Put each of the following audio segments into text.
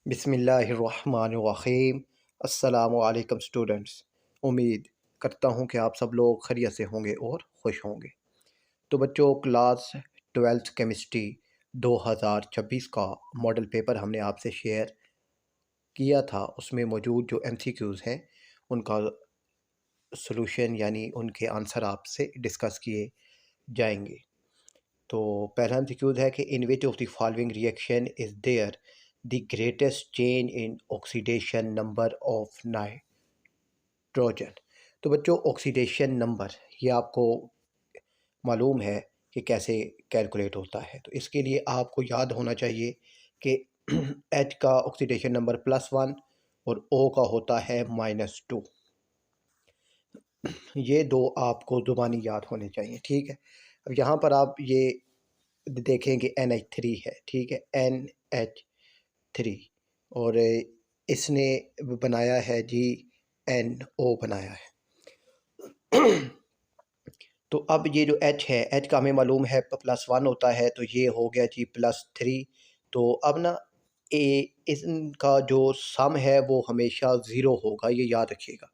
बिस्मिल्लाहिर्रहमानिर्रहीम। अस्सलामुअलैकुम स्टूडेंट्स। उम्मीद करता हूँ कि आप सब लोग खैरियत से होंगे और खुश होंगे। तो बच्चों, क्लास 12th केमिस्ट्री 2026 का मॉडल पेपर हमने आपसे शेयर किया था। उसमें मौजूद जो MCQs हैं उनका सॉल्यूशन यानी उनके आंसर आपसे डिस्कस किए जाएंगे। तो पहला MCQ है कि in which of the following reaction is there the greatest change in oxidation number of nitrogen. तो बच्चों, ऑक्सीडेशन नंबर ये आपको मालूम है कि कैसे कैलकुलेट होता है। तो इसके लिए आपको याद होना चाहिए कि H का ऑक्सीडेशन नंबर +1 और O का होता है -2। ये दो आपको ज़ुबानी याद होने चाहिए, ठीक है। अब यहाँ पर आप ये देखें कि NH3 है, ठीक है, NH3 और इसने बनाया है जी NO बनाया है। तो अब ये जो H है, H का हमें मालूम है +1 होता है, तो ये हो गया जी +3। तो अब ना इनका जो सम है वो हमेशा ज़ीरो होगा, ये याद रखिएगा,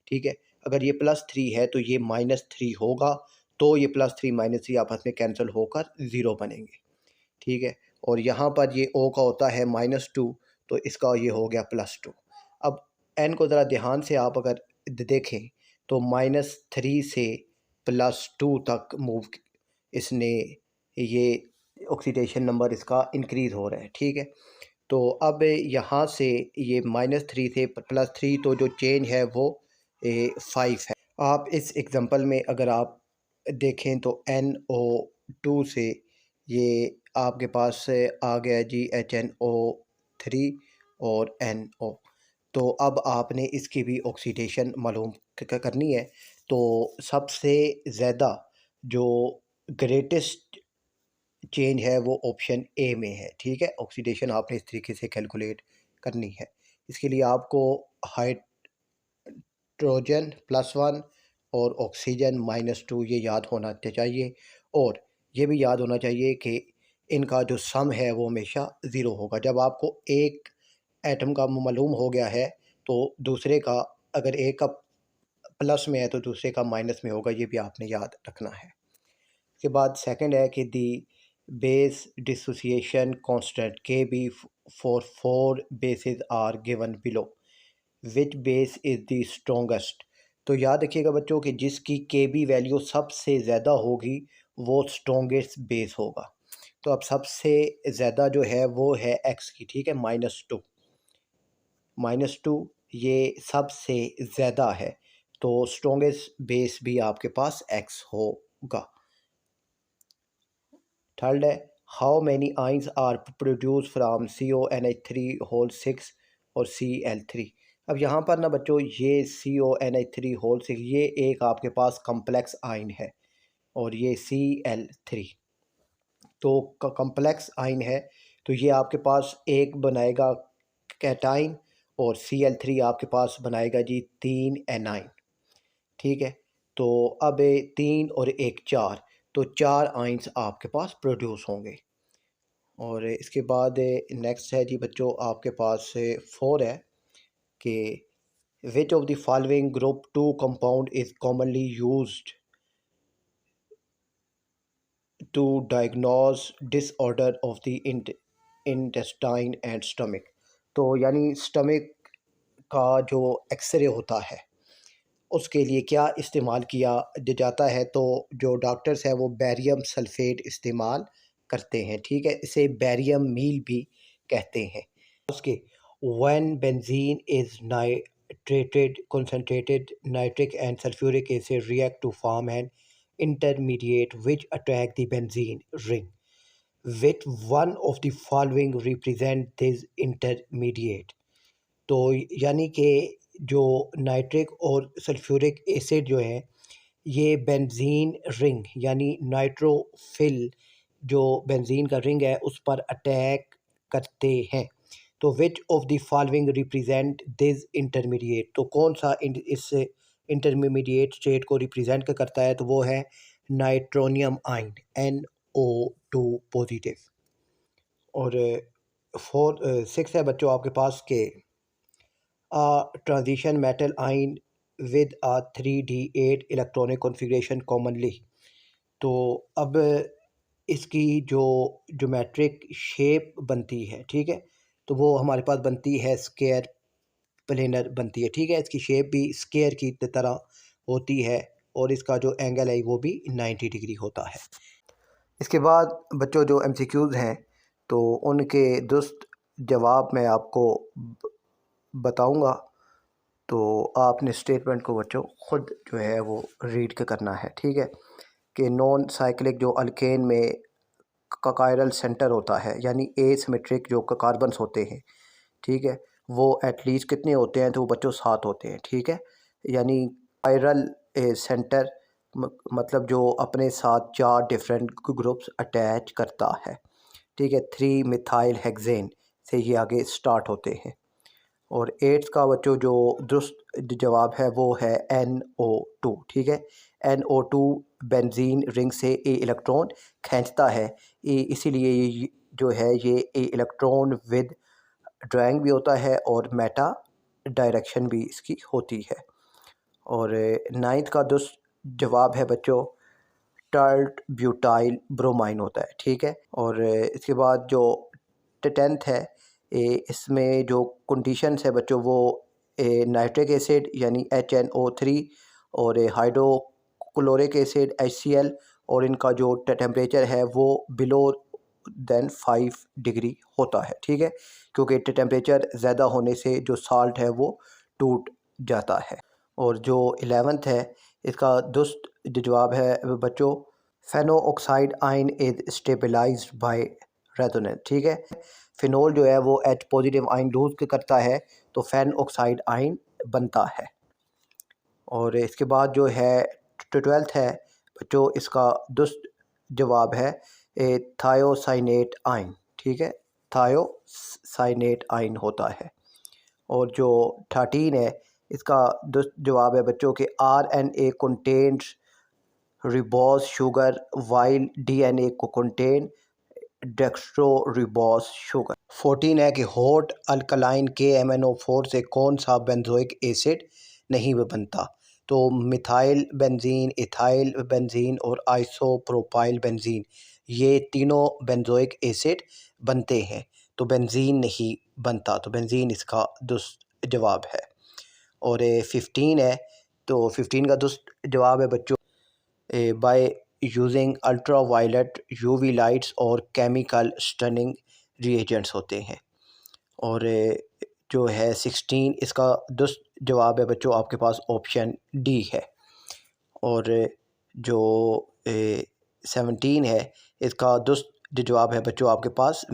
ठीक है। अगर ये +3 है तो ये -3 होगा, तो ये +3 -3 आपस में कैंसिल होकर ज़ीरो बनेंगे, ठीक है। और यहाँ पर ये O का होता है -2, तो इसका ये हो गया +2। अब N को ज़रा ध्यान से आप अगर देखें तो -3 से +2 तक मूव इसने ये ऑक्सीडेशन नंबर इसका इंक्रीज़ हो रहा है, ठीक है। तो अब यहाँ से ये -3 से +3, तो जो चेंज है वो 5 है। आप इस एग्ज़ाम्पल में अगर आप देखें तो NO2 से ये आपके पास आ गया जी HNO3 और NO। तो अब आपने इसकी भी ऑक्सीडेशन मालूम करनी है। तो सबसे ज़्यादा जो ग्रेटेस्ट चेंज है वो ऑप्शन ए में है, ठीक है। ऑक्सीडेशन आपने इस तरीके से कैलकुलेट करनी है। इसके लिए आपको हाइड्रोजन +1 और ऑक्सीजन -2 ये याद होना चाहिए। और ये भी याद होना चाहिए कि इनका जो सम है वो हमेशा ज़ीरो होगा। जब आपको एक एटम का मालूम हो गया है तो दूसरे का, अगर एक का प्लस में है तो दूसरे का माइनस में होगा, ये भी आपने याद रखना है। उसके बाद सेकंड है कि the base dissociation constant K B for 4 bases are given below, which base is the strongest. तो याद रखिएगा बच्चों कि जिसकी के बी वैल्यू सबसे ज़्यादा होगी वो स्ट्रॉन्गेस्ट बेस होगा। तो अब सबसे ज़्यादा जो है वो है एक्स की, ठीक है, -2। -2 ये सबसे ज़्यादा है, तो स्ट्रॉन्गेस्ट बेस भी आपके पास एक्स होगा। थर्ड है how many ions are produce from CONH3 होल 6 और Cl3। अब यहाँ पर ना बच्चों ये CONH3 होल 6 ये एक आपके पास कम्प्लेक्स आइन है और ये Cl3 तो कम्प्लेक्स आइन है। तो ये आपके पास एक बनाएगा कैटाइन और Cl3 आपके पास बनाएगा जी 3 एनाइन, ठीक है। तो अब 3 और 1 4, तो 4 आइंस आपके पास प्रोड्यूस होंगे। और इसके बाद नेक्स्ट है जी बच्चों आपके पास 4 है कि which of the following group 2 compound is commonly used to diagnose disorder of the intestine and stomach. तो यानी स्टमक का जो एक्सरे होता है उसके लिए क्या इस्तेमाल किया जाता है। तो जो डॉक्टर्स हैं वो बैरियम सल्फेट इस्तेमाल करते हैं, ठीक है। इसे बैरियम मील भी कहते हैं। उसके when benzene is नाइट्रेटेड concentrated nitric and sulfuric acid react to form an intermediate which attack the benzene ring, with one of the following represent this intermediate। तो यानी कि जो नाइट्रिक और सल्फ्यूरिक एसिड जो है ये बेंजीन रिंग यानी नाइट्रोफिल जो बेंजीन का रिंग है उस पर अटैक करते हैं। तो विच of the following represent this intermediate. तो कौन सा इस इंटरमीडिएट स्टेट को रिप्रेजेंट करता है, तो वो है नाइट्रोनियम आइन NO2 पॉजिटिव। और 6 है बच्चों आपके पास के ट्रांजिशन मेटल आइन with a 3d8 electronic configuration commonly. तो अब इसकी जो ज्योमेट्रिक शेप बनती है, ठीक है, तो वो हमारे पास बनती है स्क्वायर प्लेनर बनती है, ठीक है। इसकी शेप भी स्क्वायर की तरह होती है और इसका जो एंगल है वो भी 90 डिग्री होता है। इसके बाद बच्चों जो एमसीक्यूज़ हैं तो उनके दुरुस्त जवाब मैं आपको बताऊंगा, तो आपने स्टेटमेंट को बच्चों ख़ुद जो है वो रीड के करना है, ठीक है। कि नॉन साइक्लिक जो अल्केन में कायरल सेंटर होता है, यानी एसिमेट्रिक जो कार्बन्स होते हैं, ठीक है, वो एटलीस्ट कितने होते हैं, तो वो बच्चों 7 होते हैं, ठीक है। यानी कायरल सेंटर मतलब जो अपने साथ 4 डिफरेंट ग्रुप्स अटैच करता है, ठीक है। 3 मिथाइल हेक्सेन से ये आगे स्टार्ट होते हैं। और 8 का बच्चों जो दुरुस्त जवाब है वो है NO2, ठीक है। NO2 बेंजीन रिंग से ए इलेक्ट्रॉन खींचता है, इसीलिए ये जो है ये ए इलेक्ट्रॉन विद ड्राइंग भी होता है और मेटा डायरेक्शन भी इसकी होती है। और 9th का दुरुस्त जवाब है बच्चों टर्ट ब्यूटाइल ब्रोमाइन होता है, ठीक है। और इसके बाद जो 10th है इसमें जो कंडीशंस है बच्चों वो नाइट्रिक एसिड यानी HNO3 और हाइड्रोक्लोरिक एसिड HCl, और इनका जो टेम्परेचर है वो बिलो देन 5 डिग्री होता है, ठीक है, क्योंकि टेम्परेचर ज़्यादा होने से जो साल्ट है वो टूट जाता है। और जो 11th है इसका दुरुस्त जवाब है बच्चों फेनो ऑक्साइड आइन इज स्टेबलाइज्ड बाय रेजोनेंस, ठीक है। फिनोल जो है वो H पॉजिटिव आइन लूज करता है तो फैन ऑक्साइड आइन बनता है। और इसके बाद जो है 12th है बच्चों इसका दुरुस्त जवाब है थायोसाइनेट आइन, ठीक है, थायोसाइनेट आइन होता है। और जो 13 है इसका दुरुस्त जवाब है बच्चों के RNA contains ribose sugar while DNA को कंटेन डेक्स्ट्रो रिबोस शुगर। 14 है कि हॉट अल्कलाइन KMnO4 से कौन सा बेंजोइक एसिड नहीं बनता, तो मिथाइल बेंजीन, इथाइल बेंजीन और आइसोप्रोपाइल बेंजीन ये तीनों बेंजोइक एसिड बनते हैं, तो बेंजीन नहीं बनता, तो बेंजीन इसका दुरुस्त जवाब है। और 15 है तो 15 का दुरुस्त जवाब है बच्चों by using ultra violet UV lights और केमिकल स्टनिंग रिएजेंट्स होते हैं। और जो है 16 इसका दुरुस्त जवाब है बच्चों आपके पास ऑप्शन D है। और जो 17 है इसका दुरुस्त जवाब है बच्चों आपके पास